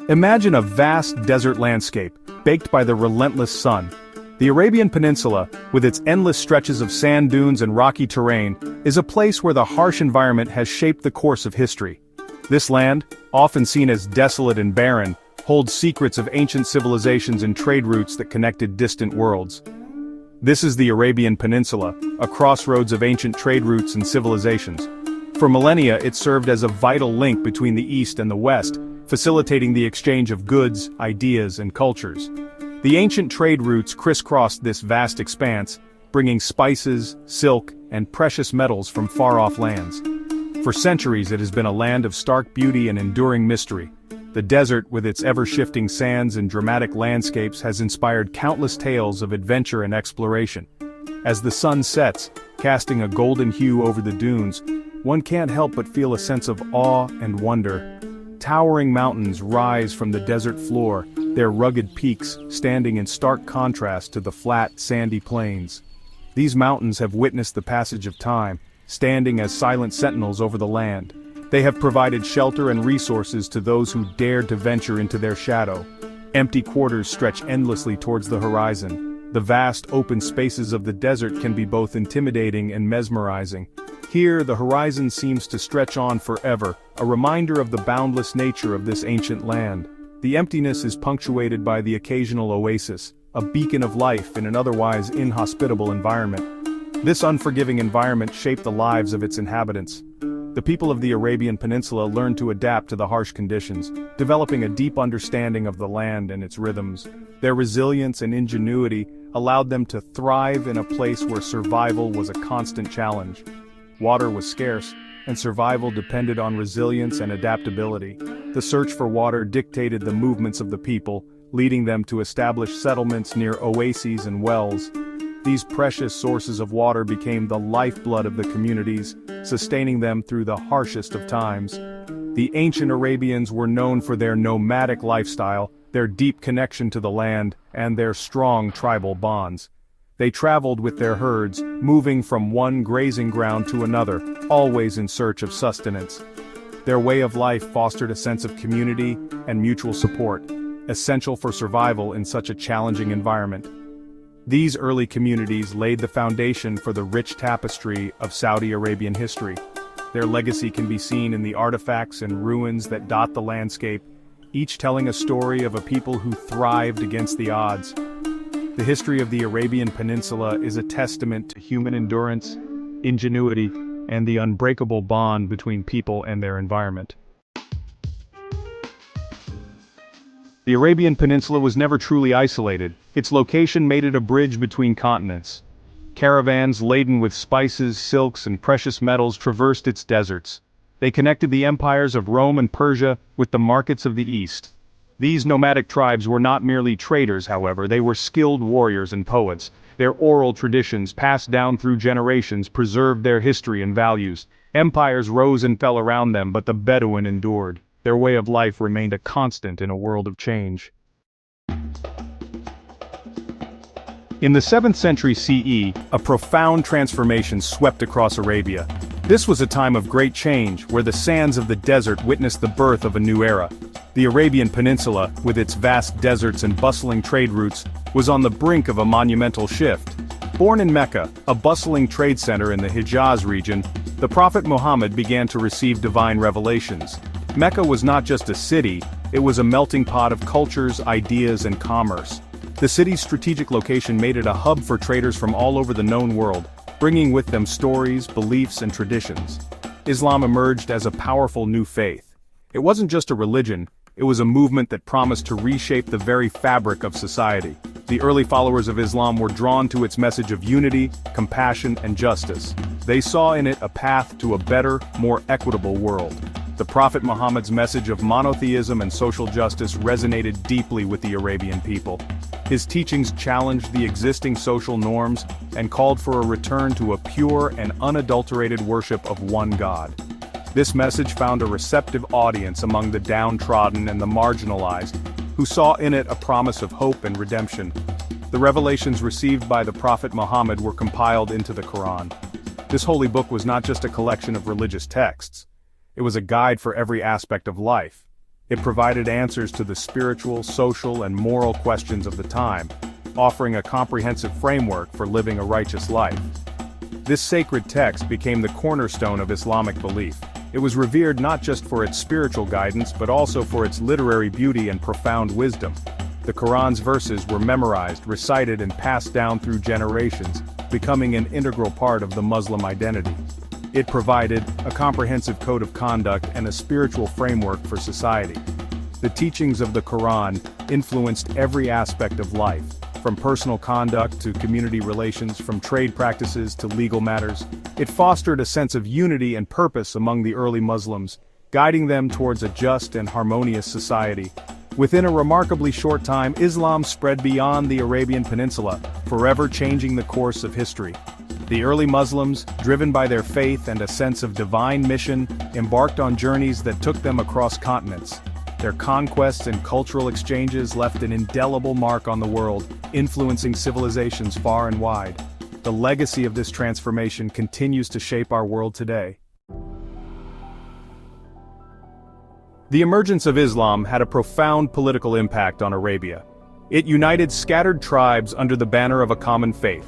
Imagine a vast desert landscape, baked by the relentless sun. The Arabian Peninsula, with its endless stretches of sand dunes and rocky terrain, is a place where the harsh environment has shaped the course of history. This land, often seen as desolate and barren, holds secrets of ancient civilizations and trade routes that connected distant worlds. This is the Arabian Peninsula, a crossroads of ancient trade routes and civilizations. For millennia, it served as a vital link between the East and the West, facilitating the exchange of goods, ideas, and cultures. The ancient trade routes crisscrossed this vast expanse, bringing spices, silk, and precious metals from far-off lands. For centuries it has been a land of stark beauty and enduring mystery. The desert, with its ever-shifting sands and dramatic landscapes, has inspired countless tales of adventure and exploration. As the sun sets, casting a golden hue over the dunes, one can't help but feel a sense of awe and wonder. Towering mountains rise from the desert floor, their rugged peaks standing in stark contrast to the flat, sandy plains. These mountains have witnessed the passage of time, standing as silent sentinels over the land. They have provided shelter and resources to those who dared to venture into their shadow. Empty quarters stretch endlessly towards the horizon. The vast open spaces of the desert can be both intimidating and mesmerizing. Here, the horizon seems to stretch on forever, a reminder of the boundless nature of this ancient land. The emptiness is punctuated by the occasional oasis, a beacon of life in an otherwise inhospitable environment. This unforgiving environment shaped the lives of its inhabitants. The people of the Arabian Peninsula learned to adapt to the harsh conditions, developing a deep understanding of the land and its rhythms. Their resilience and ingenuity allowed them to thrive in a place where survival was a constant challenge. Water was scarce, and survival depended on resilience and adaptability. The search for water dictated the movements of the people, leading them to establish settlements near oases and wells. These precious sources of water became the lifeblood of the communities, sustaining them through the harshest of times. The ancient Arabians were known for their nomadic lifestyle, their deep connection to the land, and their strong tribal bonds. They traveled with their herds, moving from one grazing ground to another, always in search of sustenance. Their way of life fostered a sense of community and mutual support, essential for survival in such a challenging environment. These early communities laid the foundation for the rich tapestry of Saudi Arabian history. Their legacy can be seen in the artifacts and ruins that dot the landscape, each telling a story of a people who thrived against the odds. The history of the Arabian Peninsula is a testament to human endurance, ingenuity, and the unbreakable bond between people and their environment. The Arabian Peninsula was never truly isolated. Its location made it a bridge between continents. Caravans laden with spices, silks, and precious metals traversed its deserts. They connected the empires of Rome and Persia with the markets of the East. These nomadic tribes were not merely traders, however, they were skilled warriors and poets. Their oral traditions, passed down through generations, preserved their history and values. Empires rose and fell around them, but the Bedouin endured. Their way of life remained a constant in a world of change. In the 7th century CE, a profound transformation swept across Arabia. This was a time of great change, where the sands of the desert witnessed the birth of a new era. The Arabian Peninsula, with its vast deserts and bustling trade routes, was on the brink of a monumental shift. Born in Mecca, a bustling trade center in the Hijaz region, the Prophet Muhammad began to receive divine revelations. Mecca was not just a city, it was a melting pot of cultures, ideas, and commerce. The city's strategic location made it a hub for traders from all over the known world, bringing with them stories, beliefs, and traditions. Islam emerged as a powerful new faith. It wasn't just a religion, it was a movement that promised to reshape the very fabric of society. The early followers of Islam were drawn to its message of unity, compassion, and justice. They saw in it a path to a better, more equitable world. The Prophet Muhammad's message of monotheism and social justice resonated deeply with the Arabian people. His teachings challenged the existing social norms and called for a return to a pure and unadulterated worship of one God. This message found a receptive audience among the downtrodden and the marginalized, who saw in it a promise of hope and redemption. The revelations received by the Prophet Muhammad were compiled into the Quran. This holy book was not just a collection of religious texts. It was a guide for every aspect of life. It provided answers to the spiritual, social, and moral questions of the time, offering a comprehensive framework for living a righteous life. This sacred text became the cornerstone of Islamic belief. It was revered not just for its spiritual guidance but also for its literary beauty and profound wisdom. The Quran's verses were memorized, recited, and passed down through generations, becoming an integral part of the Muslim identity. It provided a comprehensive code of conduct and a spiritual framework for society. The teachings of the Quran influenced every aspect of life, from personal conduct to community relations, from trade practices to legal matters. It fostered a sense of unity and purpose among the early Muslims, guiding them towards a just and harmonious society. Within a remarkably short time, Islam spread beyond the Arabian Peninsula, forever changing the course of history. The early Muslims, driven by their faith and a sense of divine mission, embarked on journeys that took them across continents. Their conquests and cultural exchanges left an indelible mark on the world, influencing civilizations far and wide. The legacy of this transformation continues to shape our world today. The emergence of Islam had a profound political impact on Arabia. It united scattered tribes under the banner of a common faith.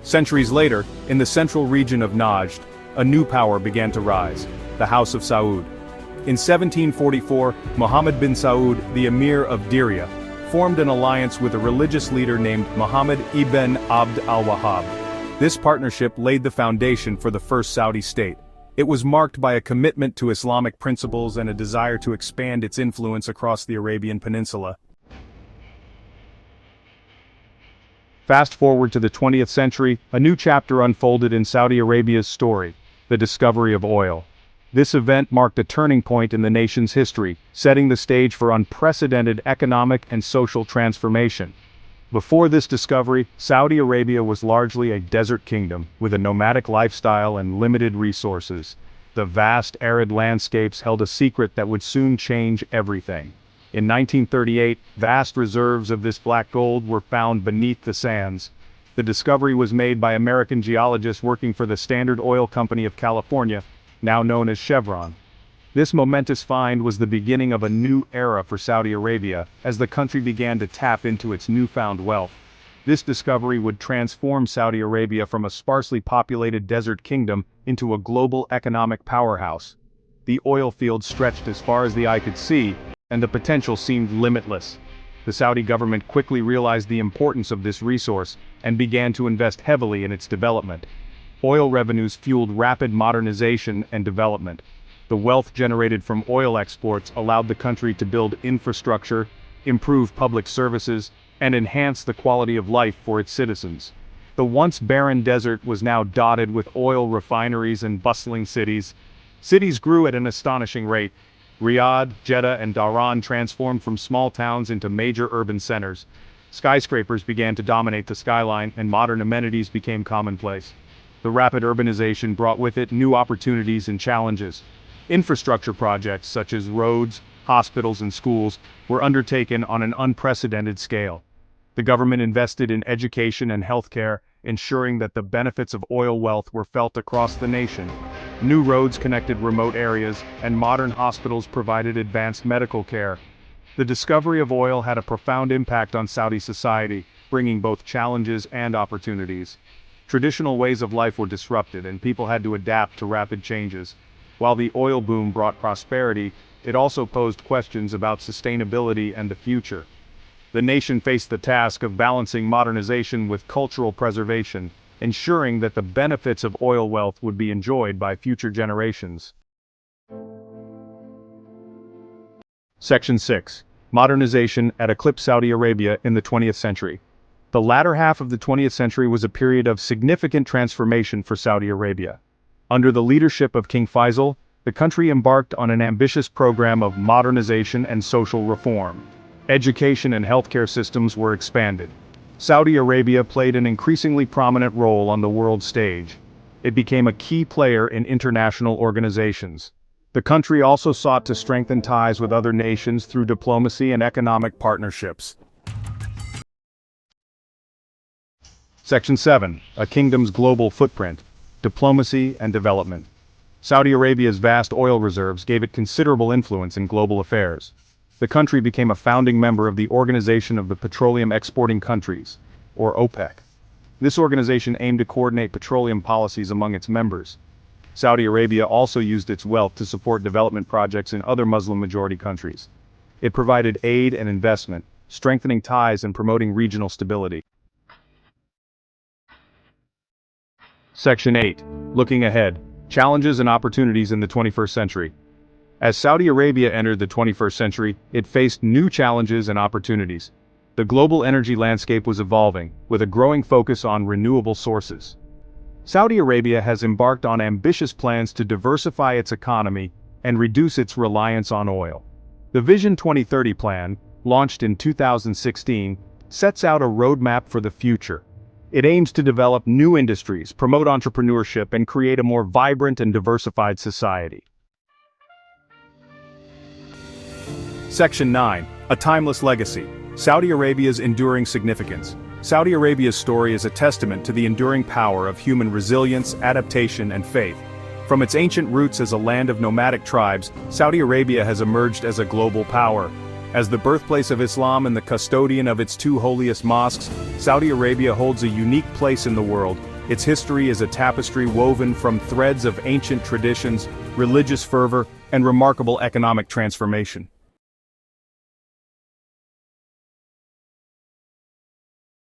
Centuries later, in the central region of Najd, a new power began to rise, the House of Saud. In 1744, Muhammad bin Saud, the Emir of Diriyah, formed an alliance with a religious leader named Muhammad ibn Abd al-Wahhab. This partnership laid the foundation for the first Saudi state. It was marked by a commitment to Islamic principles and a desire to expand its influence across the Arabian Peninsula. Fast forward to the 20th century, a new chapter unfolded in Saudi Arabia's story, the discovery of oil. This event marked a turning point in the nation's history, setting the stage for unprecedented economic and social transformation. Before this discovery, Saudi Arabia was largely a desert kingdom, with a nomadic lifestyle and limited resources. The vast arid landscapes held a secret that would soon change everything. In 1938, vast reserves of this black gold were found beneath the sands. The discovery was made by American geologists working for the Standard Oil Company of California, now known as Chevron. This momentous find was the beginning of a new era for Saudi Arabia, as the country began to tap into its newfound wealth. This discovery would transform Saudi Arabia from a sparsely populated desert kingdom into a global economic powerhouse. The oil fields stretched as far as the eye could see, and the potential seemed limitless. The Saudi government quickly realized the importance of this resource and began to invest heavily in its development. Oil revenues fueled rapid modernization and development. The wealth generated from oil exports allowed the country to build infrastructure, improve public services, and enhance the quality of life for its citizens. The once barren desert was now dotted with oil refineries and bustling cities. Cities grew at an astonishing rate. Riyadh, Jeddah, and Dhahran transformed from small towns into major urban centers. Skyscrapers began to dominate the skyline, and modern amenities became commonplace. The rapid urbanization brought with it new opportunities and challenges. Infrastructure projects such as roads, hospitals, and schools were undertaken on an unprecedented scale. The government invested in education and healthcare, ensuring that the benefits of oil wealth were felt across the nation. New roads connected remote areas, and modern hospitals provided advanced medical care. The discovery of oil had a profound impact on Saudi society, bringing both challenges and opportunities. Traditional ways of life were disrupted, and people had to adapt to rapid changes. While the oil boom brought prosperity, it also posed questions about sustainability and the future. The nation faced the task of balancing modernization with cultural preservation, ensuring that the benefits of oil wealth would be enjoyed by future generations. Section 6. Modernization at Eclipse Saudi Arabia in the 20th century. The latter half of the 20th century was a period of significant transformation for Saudi Arabia. Under the leadership of King Faisal, the country embarked on an ambitious program of modernization and social reform. Education and healthcare systems were expanded. Saudi Arabia played an increasingly prominent role on the world stage. It became a key player in international organizations. The country also sought to strengthen ties with other nations through diplomacy and economic partnerships. Section 7. A Kingdom's Global Footprint, Diplomacy and Development. Saudi Arabia's vast oil reserves gave it considerable influence in global affairs. The country became a founding member of the Organization of the Petroleum Exporting Countries, or OPEC. This organization aimed to coordinate petroleum policies among its members. Saudi Arabia also used its wealth to support development projects in other Muslim-majority countries. It provided aid and investment, strengthening ties and promoting regional stability. Section 8. Looking ahead. Challenges and opportunities in the 21st century. As Saudi Arabia entered the 21st century, it faced new challenges and opportunities. The global energy landscape was evolving, with a growing focus on renewable sources. Saudi Arabia has embarked on ambitious plans to diversify its economy and reduce its reliance on oil. The Vision 2030 plan, launched in 2016, sets out a roadmap for the future. It aims to develop new industries, promote entrepreneurship, and create a more vibrant and diversified society. Section 9. A timeless legacy. Saudi Arabia's enduring significance. Saudi Arabia's story is a testament to the enduring power of human resilience, adaptation, and faith. From its ancient roots as a land of nomadic tribes, Saudi Arabia has emerged as a global power. As the birthplace of Islam and the custodian of its two holiest mosques, Saudi Arabia holds a unique place in the world. Its history is a tapestry woven from threads of ancient traditions, religious fervor, and remarkable economic transformation.